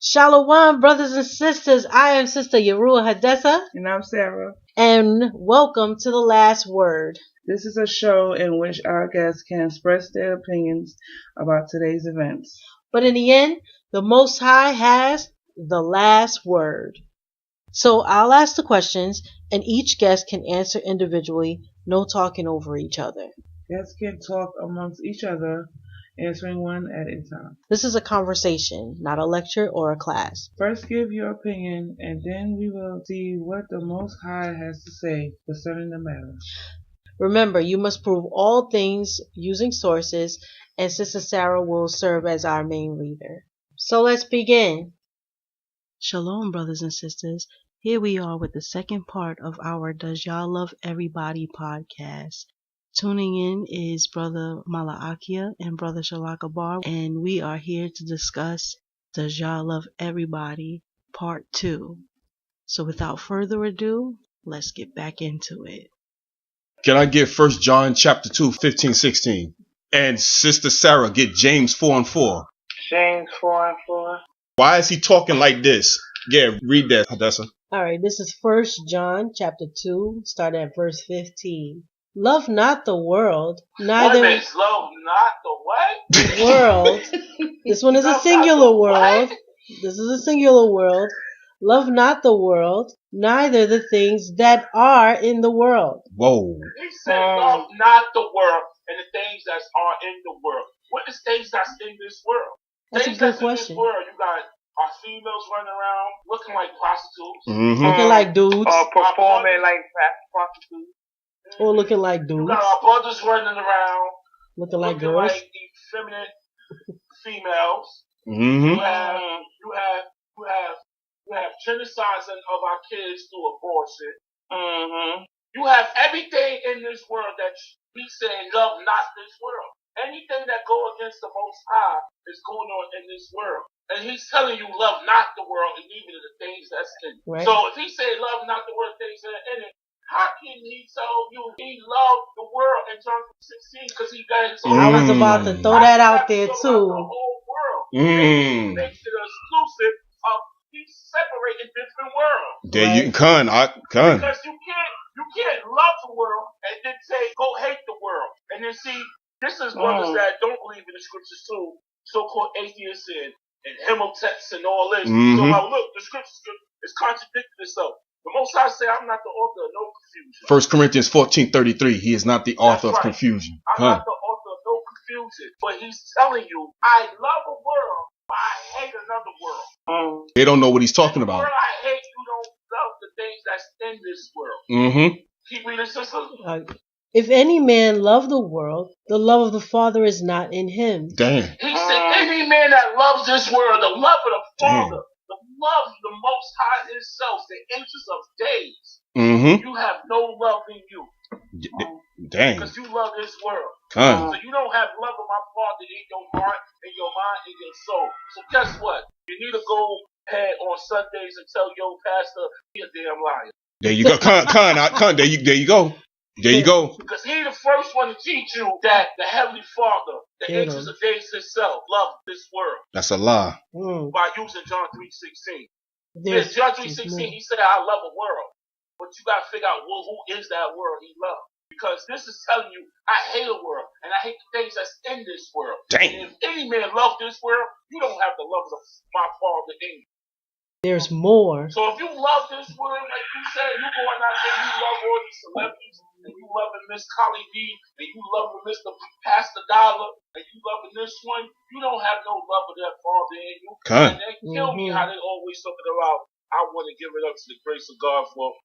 Shalom, brothers and sisters. I am Sister Yerua Hadessa, And I'm Sarah. and welcome to The Last Word. This is a show in which our guests can express their opinions about today's events. But in the end, the Most High has the last word. So I'll ask the questions, and each guest can answer individually, no talking over each other. Guests can talk amongst each other, answering one at a time. This is a conversation, not a lecture or a class. First, give your opinion, and then we will see what the Most High has to say concerning the matter. Remember, you must prove all things using sources, and Sister Sarah will serve as our main reader. So let's begin. Shalom, brothers and sisters. Here we are with the second part of our Does Y'all Love Everybody podcast. Tuning in is Brother Malaakia and Brother Shalaka Bar, and we are here to discuss Does Y'all Love Everybody Part 2. So without further ado, let's get back into it. Can I get 1 John chapter 2, 15, 16? And Sister Sarah, get James 4 and 4. James 4 and 4. Why is he talking like this? Yeah, read that, Hadessa. Alright, this is 1 John chapter 2, starting at verse 15. Love not the world, neither Love not the what? world. This one is a Love not singular the world. what? This is a singular world. Love not the world, neither the things that are in the world. Whoa. He said, love not the world and the things that are in the world. What is things that's in this world? That's a Things good that's question. in this world, you got our females running around looking like prostitutes. Mm-hmm. Looking like dudes, Performing like prostitutes. or looking like You dudes, got our brothers running around looking like looking girls. like effeminate females. Mm-hmm. You have genociding of our kids through abortion. Mm-hmm. You have everything in this world that he's saying, love not this world. Anything that go against the Most High is going on in this world. And he's telling you, love not the world and even the things that's in it. Right. So if he say, love not the world, things that are in it, how can he tell you he loved the world in John 16? Because he got his own. I was about to throw that out there The too. whole world. Mm. Makes it exclusive of he's separating different worlds. There you can. Because you can't love the world and then say go hate the world. And then see, this is brothers that don't believe in the scriptures too, so-called atheists and Hemotex and all this. Mm-hmm. So now look, the scriptures is contradicting itself. The Most High say, I'm not the author of no confusion. 1 Corinthians 14:33. He is not the author of right. confusion. I'm not the author of no confusion. But he's telling you, I love a world, but I hate another world. They don't know what he's talking The about. world I hate, you don't love the things that's in this world. Mm-hmm. Keep reading, sister. If any man love the world, the love of the Father is not in him. Damn. He said, any man that loves this world, the love of the Father, the love of the Most High himself, the ancients of days, Mm-hmm. you have no love in you. Dang. Because you love this world. Con. So you don't have love of my Father in your heart, in your mind, in your soul. So guess what? You need to go ahead on Sundays and tell your pastor he a damn liar. There you go. Con. There you go. There you go. Because he the first one to teach you that the Heavenly Father, the ancients of days himself, loved this world. That's a lie. By using John 3:16. There's John 3:16, he said, I love a world. But you got to figure out, well, who is that world he loves? Because this is telling you, I hate a world, and I hate the things that's in this world. Dang. And if any man love this world, you don't have the love of my Father in you. There's more. So if you love this world, like you said, you going out there, you love all these celebrities, and you loving Miss Collie D, and you loving Mr. Pastor Dollar, and you loving this one, you don't have no love of that Father in you. Con. And they kill me how they always talking about, I want to give it up to the grace of God for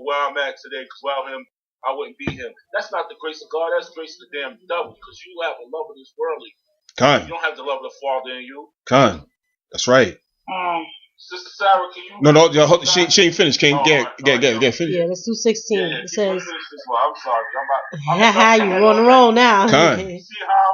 where I'm at today, because without him, I wouldn't be him. That's not the grace of God, that's the grace of the damn devil, because you have a love of this worldly. Con. You don't have the love of the Father in you. Con. That's right. Sister Sarah, can you... No, she ain't finished. Can't get finish. Yeah, let's do 16. Yeah, It says, I'm sorry. you on the roll now. Con. See how...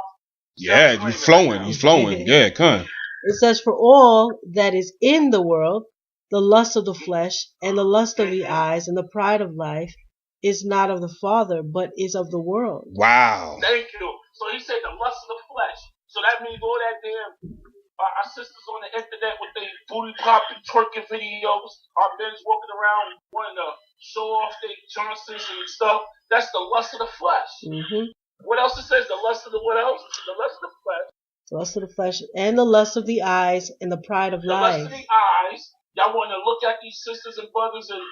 Yeah, he's flowing. Yeah, con. It says, for all that is in the world, the lust of the flesh, and the lust of the eyes, and the pride of life, is not of the Father, but is of the world. Wow. Thank you. So he said the lust of the flesh. So that means all that damn our sisters on the internet with their booty popping, twerking videos. Our men's walking around wanting to show off their Johnsons and stuff. That's the lust of the flesh. Mm-hmm. What else it says? The lust of the what else? The lust of the flesh. The lust of the flesh and the lust of the eyes and the pride of The lust life. of the eyes. Y'all want to look at these sisters and brothers and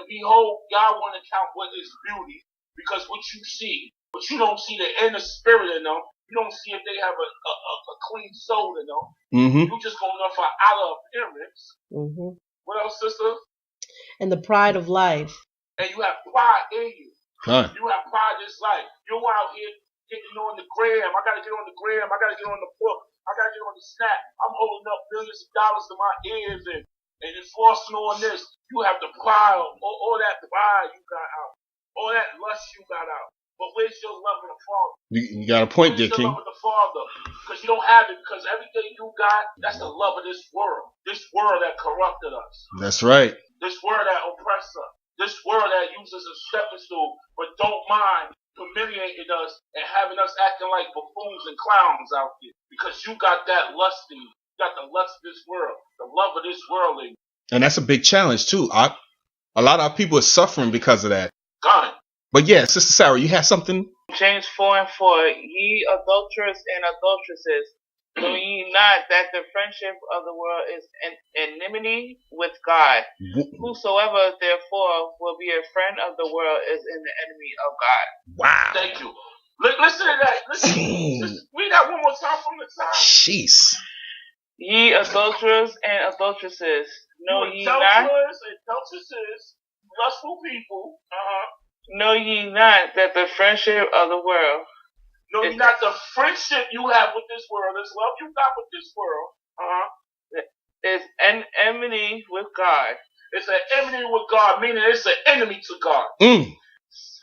behold, y'all want to count what is beauty because what you see, but you don't see the inner spirit in them. You don't see if they have a clean soul in them. Mm-hmm. You just going off for outer appearance. Mm-hmm. What else, sister? And the pride of life. And you have pride in you. Huh. You have pride in this life. You're out here getting on the gram. I gotta get on the gram. I gotta get on the book. I gotta get on the snap. I'm holding up billions of dollars to my ears and flossing on this. You have the pride, all that pride you got out, all that lust you got out. But where's your love of the Father? You got a point there, Where's King. your love of the Father? Because you don't have it. Because everything you got, that's the love of this world. This world that corrupted us. That's right. This world that oppressed us. This world that uses a stepping stool, but don't mind humiliating us and having us acting like buffoons and clowns out here. Because you got that lust in you. You got the lust of this world, the love of this world in you. And that's a big challenge too. A lot of our people are suffering because of that. Gone. But yeah, Sister Sarah, you have something? James 4:4, ye adulterers and adulteresses, know ye not that the friendship of the world is enmity with God? Whosoever therefore will be a friend of the world is an enemy of God. Wow. Thank you. Listen to that. Listen. Read that one more time from the top. Jeez. Ye adulterers and adulteresses, know ye not? Adulterers and adulteresses, lustful people. Know ye not that the friendship of the world Know ye not the friendship you have with this world, this love you got with this world, is an enmity with God. It's an enmity with God, meaning it's an enemy to God.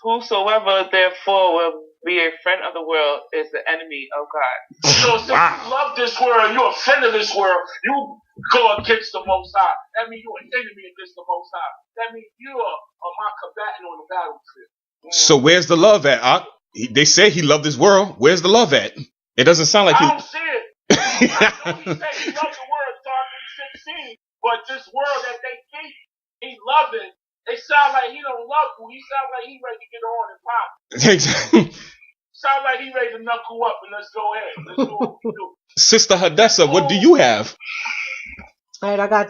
Whosoever therefore will be a friend of the world is the enemy of God. So since you love this world, you're a friend of this world, you go against the Most High. That means you're an enemy against the Most High. That means you are my combatant on the battlefield. So where's the love at, Ak? They say he loved this world. Where's the love at? It doesn't sound like I don't see it. I know he said he loved the world, John 3:16, but this world that they think he loving, it sound like he don't love you. He sound like he ready to get on and pop. Exactly. Sound like he ready to knuckle up and let's go ahead. Let's do what we do. Sister Hadessa, what do you have? All right,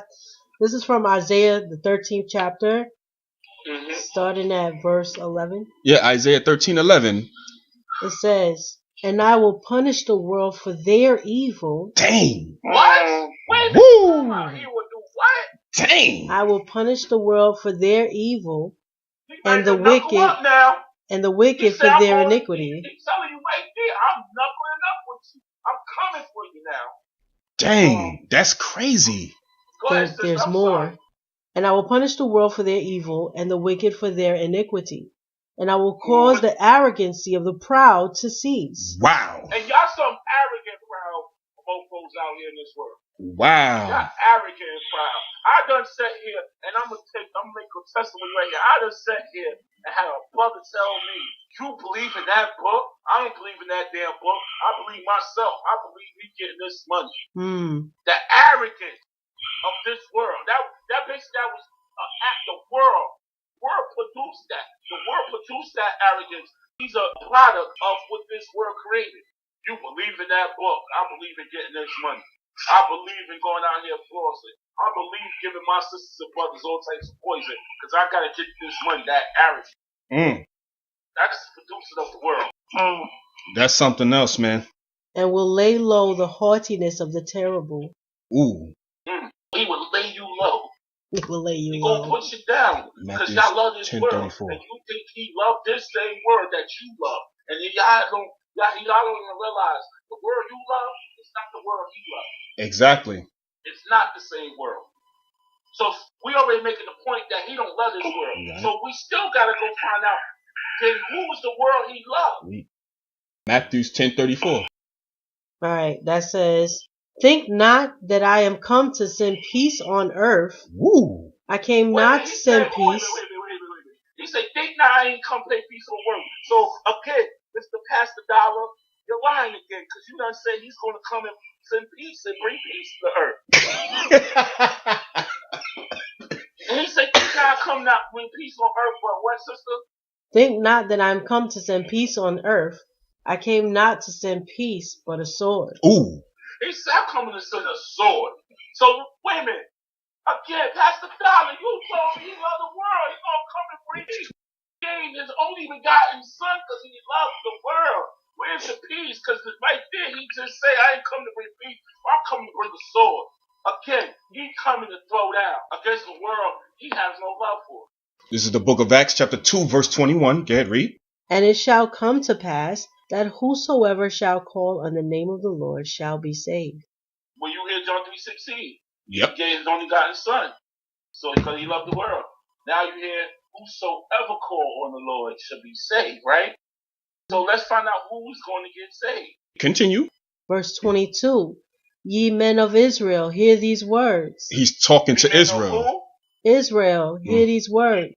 this is from Isaiah, the 13th chapter, starting at verse 11. Yeah, Isaiah 13:11. It says, and I will punish the world for their evil. Dang. What? Wait a Woo. minute. He would do what? Dang. I will punish the world for their evil, He and ready the to knuckle wicked, up now. and the wicked He for said, their I'm iniquity. He's telling you right there, I'm knuckling up with you. I'm coming for you now. Dang. That's crazy. Go ahead, sis. There's I'm more. sorry. And I will punish the world for their evil, and the wicked for their iniquity. And I will cause the arrogancy of the proud to cease. Wow. And y'all some arrogant, proud mofos out here in this world. Wow. Y'all arrogant and proud. I done sat here, and I'm gonna make a testimony right here. I done sat here and had a brother tell me, you believe in that book? I don't believe in that damn book. I believe myself. I believe me getting this money. The arrogance of this world. That bitch that was at the world. World produced that. The world produced that arrogance. He's a product of what this world created. You believe in that book. I believe in getting this money. I believe in going out here flossing. I believe giving my sisters and brothers all types of poison because I gotta get this money. That arrogance. That's the producer of the world. That's something else, man. And will lay low the haughtiness of the terrible. Ooh. He will lay you low. He will lay you He low. gonna put you down because y'all love this world, 10:34. and you think he loved this same word that you love, and y'all don't even realize the word you love is not the word he loves. Exactly. It's not the same world. So we already making the point that he don't love this world. Right. So we still gotta go find out then who was the world he loved. Matthew 10:34. All right, that says, think not that I am come to send peace on earth. Woo. I came Wait, not he to send said, peace. Wait. He said, think not I ain't come play peace on earth. So again, Mr. Pastor Dollar, You're lying again, because you done said he's going to come and send peace and bring peace to earth. And he said, you can't come not bring peace on earth, but what, sister? Think not that I am come to send peace on earth. I came not to send peace, but a sword. Ooh. He said, I'm coming to send a sword. So, wait a minute. Again, Pastor Dollar, you told me he loved the world. He's going to come and bring peace. He gave his only begotten son because he loves the world. Where's the peace? Because right there, he just say, I ain't come to bring peace. I'm coming to bring a sword. Again, he coming to throw down against the world he has no love for. This is the book of Acts, chapter 2, verse 21. Go ahead, read. And it shall come to pass that whosoever shall call on the name of the Lord shall be saved. When you hear John 3:16, Yep. he gave his only begotten son. So because he loved the world. Now you hear, whosoever call on the Lord shall be saved, right? So let's find out who's going to get saved. Continue. Verse 22. Ye men of Israel, hear these words. He's talking to Israel. Israel, hear these words.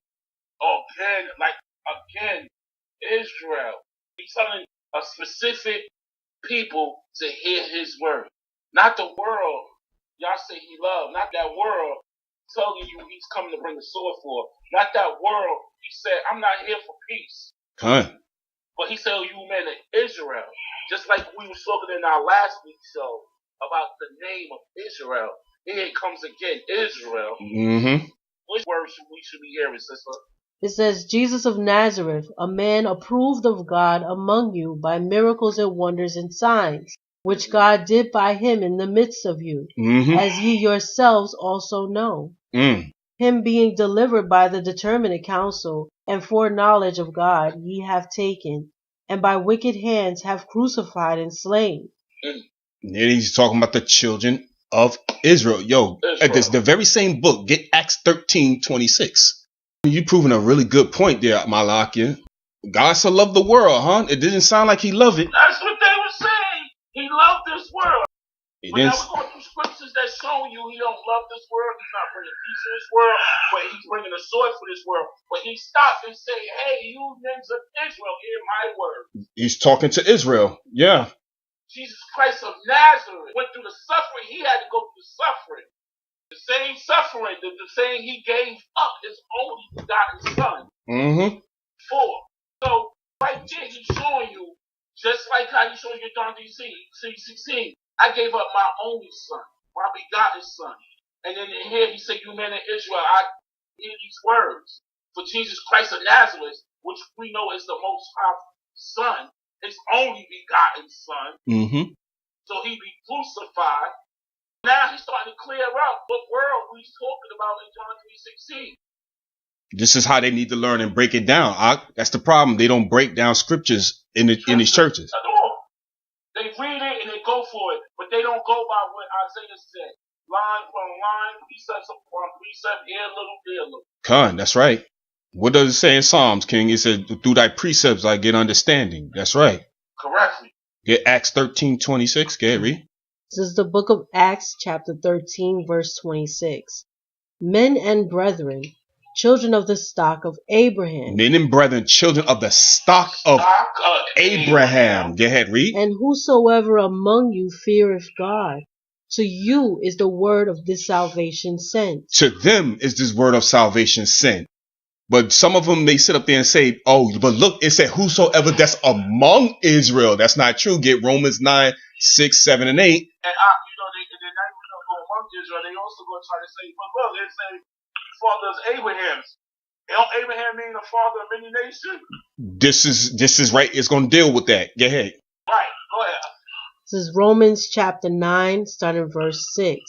Again, Israel. He's telling a specific people to hear his word. Not the world. Y'all say he loved. Not that world telling you he's coming to bring a sword for. Not that world. He said, I'm not here for peace. But he said, you men of Israel. Just like we were talking in our last week's show about the name of Israel. Here it comes again, Israel. Mm-hmm. Which word we should be hearing, sister? It says, Jesus of Nazareth, a man approved of God among you by miracles and wonders and signs, which God did by him in the midst of you, as ye yourselves also know. Him being delivered by the determinate counsel and foreknowledge of God ye have taken, and by wicked hands have crucified and slain. And then he's talking about the children of Israel. Yo, this the very same book. Get Acts 13:26. You proving a really good point there, Malakia. God so loved the world, huh? It didn't sound like he loved it. That's what they were saying. He loved this world. But now we're going through scriptures that show you he don't love this world. He's not bringing peace in this world, but he's bringing a sword for this world. But he stopped and said, hey, you men of Israel, hear my word. He's talking to Israel. Yeah. Jesus Christ of Nazareth went through the suffering. He had to go through the suffering. The same suffering, the same he gave up his only begotten son for. So right there he's showing you, just like how he showed you John 3:16, I gave up my only son, my begotten son. And then here he said, you men of Israel, I hear these words. For Jesus Christ of Nazareth, which we know is the most powerful son, his only begotten son. So he be crucified. Now he's starting to clear up what world we're talking about in John 3:16. This is how they need to learn and break it down. That's the problem. They don't break down scriptures in these churches. At all. They read it and they go for it, but they don't go by what Isaiah said. Line from line, precept upon precept, here a little, there a little. Khan, that's right. What does it say in Psalms, King? It said, through thy precepts I get understanding. That's right. Correctly. Get Acts 13:26. Get read. This is the book of Acts, chapter 13, verse 26. Men and brethren, children of the stock of Abraham. Men and brethren, children of the stock of Abraham. Go ahead, read. And whosoever among you feareth God, to you is the word of this salvation sent. To them is this word of salvation sent. But some of them, they sit up there and say, oh, but look, it said whosoever that's among Israel. That's not true. Get Romans 9, 6, 7, and 8. And they're not even going to go among Israel. They also going to try to say, but look, they say fathers Abraham's. Don't Abraham mean the father of many nations? This is right. It's going to deal with that. Go ahead. Right. Go ahead. This is Romans chapter 9, starting verse 6.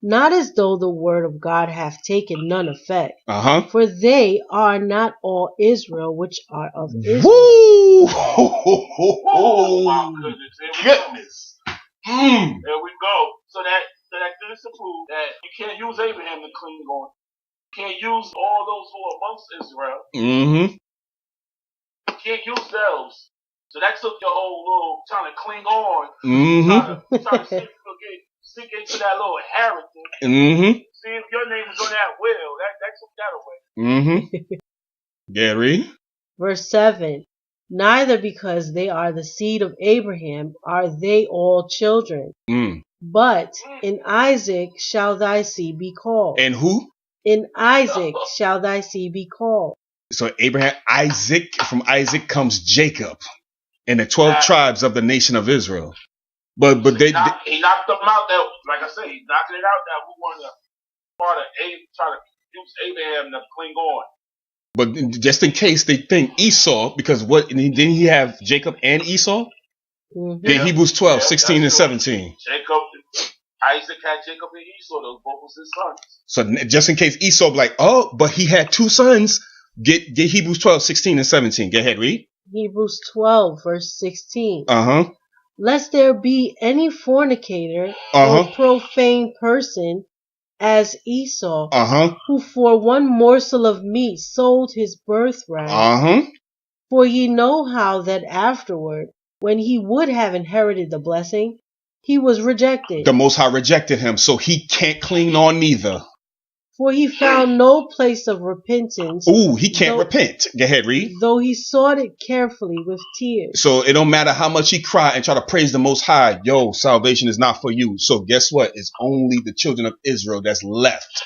Not as though the word of God hath taken none effect. For they are not all Israel which are of Israel. Woo! Oh my goodness. There we go. So that goes to prove that you can't use Abraham to cling on. You can't use all those who are amongst Israel. You can't use those. So that took your whole little trying to cling on. Trying to see if you could sink into that little heritage. See if your name is on that will. That took that away. Yeah, read. Verse 7. neither because they are the seed of Abraham are they all children. But in Isaac shall thy seed be called. And who? In Isaac shall thy seed be called. So Abraham, Isaac, from Isaac comes Jacob and the 12 tribes of the nation of Israel. But he knocked them out. That, like I said, he knocked it out. That we want to try to use Abraham to cling on. But just in case they think Esau, because didn't he have Jacob and Esau? Mm-hmm. Yeah, Hebrews 12, 16 and 17. Isaac had Jacob and Esau. Those both was his sons. So just in case Esau be like, oh, but he had two sons, get Hebrews 12, 16 and 17. Go ahead, read. Hebrews 12, verse 16. Uh-huh. Lest there be any fornicator or profane person as Esau, who for one morsel of meat sold his birthright. For ye know how that afterward, when he would have inherited the blessing, he was rejected. The Most High rejected him, so he can't cling on neither. For he found no place of repentance. Ooh, he can't repent. Go ahead, read. Though he sought it carefully with tears. So it don't matter how much he cried and try to praise the Most High. Yo, salvation is not for you. So guess what? It's only the children of Israel that's left.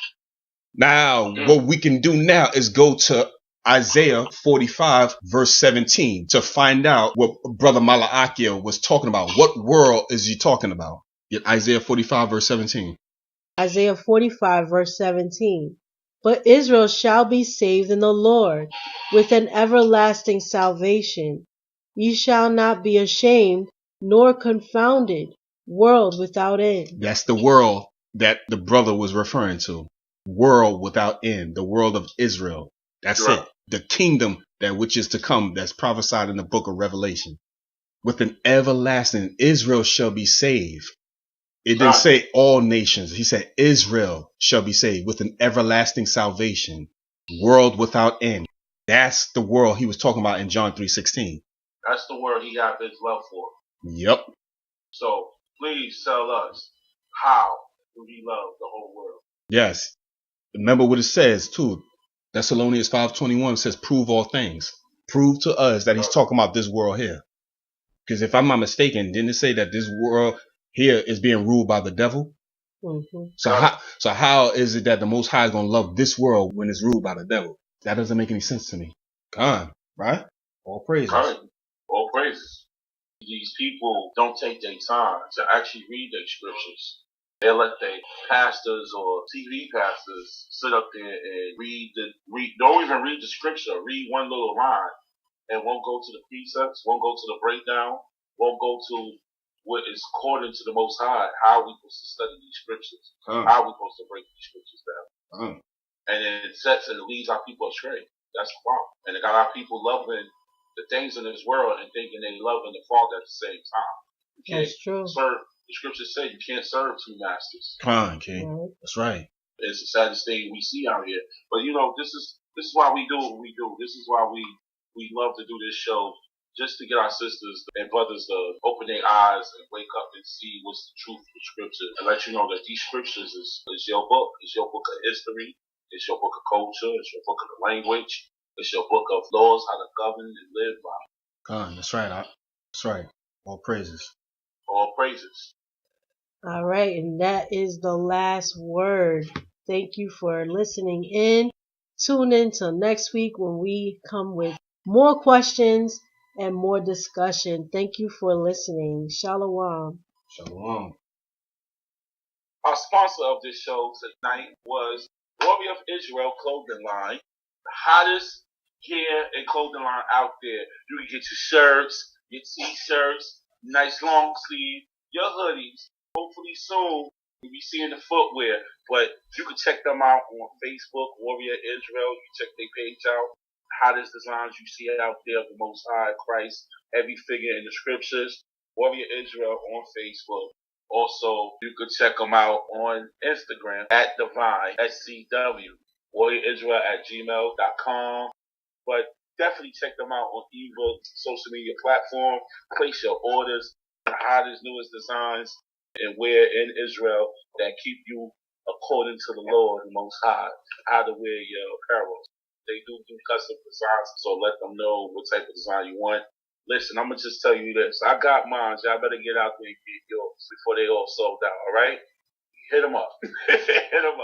Now, what we can do now is go to Isaiah 45, verse 17 to find out what Brother Malachi was talking about. What world is he talking about? Isaiah 45, verse 17. Isaiah 45, verse 17. But Israel shall be saved in the Lord with an everlasting salvation. Ye shall not be ashamed nor confounded, world without end. That's the world that the brother was referring to. World without end. The world of Israel. That's it. The kingdom that which is to come, that's prophesied in the book of Revelation. With an everlasting, Israel shall be saved. It didn't say all nations. He said Israel shall be saved with an everlasting salvation. World without end. That's the world he was talking about in John 3:16. That's the world he got his love for. Yep. So please tell us, how do he love the whole world? Yes. Remember what it says too. Thessalonians 5:21 says, prove all things. Prove to us that he's talking about this world here. Because if I'm not mistaken, didn't it say that this world here is being ruled by the devil? So how is it that the Most High is going to love this world when it's ruled by the devil? That doesn't make any sense to me. Gone, right? All praises. All praises. These people don't take their time to actually read their scriptures. They let their pastors or TV pastors sit up there and don't even read the scripture, read one little line, and won't go to the precepts, won't go to the breakdown, won't go to what is according to the Most High, how we supposed to study these scriptures, how we supposed to break these scriptures down. And then it sets and leads our people astray. That's the problem. And it got our people loving the things in this world and thinking they loving the Father at the same time. That's true. The scriptures say you can't serve two masters. King. That's right. It's the saddest thing we see out here. But this is why we do what we do. This is why we love to do this show, just to get our sisters and brothers to open their eyes and wake up and see what's the truth of the scripture, and let you know that these scriptures is your book. It's your book of history. It's your book of culture. It's your book of the language. It's your book of laws, how to govern and live by. That's right. That's right. All praises. All praises. All right, and that is the last word. Thank you for listening in. Tune in till next week when we come with more questions and more discussion. Thank you for listening. Shalom. Shalom. Our sponsor of this show tonight was Warrior of Israel Clothing Line, the hottest gear and clothing line out there. You can get your shirts, your t-shirts, nice long sleeve, your hoodies. Hopefully soon you'll be seeing the footwear. But you can check them out on Facebook, Warrior Israel. You check their page out. Hottest designs you see out there of the Most High, Christ, every figure in the scriptures. Warrior Israel on Facebook. Also, you can check them out on Instagram at Divine SCW. WarriorIsrael@gmail.com. But definitely check them out on either social media platform. Place your orders. The hottest, newest designs and wear in Israel that keep you according to the Lord, the Most High, how to wear your apparel. They do custom designs, so let them know what type of design you want. Listen, I'm gonna just tell you this. I got mine. Y'all better get out there and get yours before they all sold out. All right? Hit them up. Hit them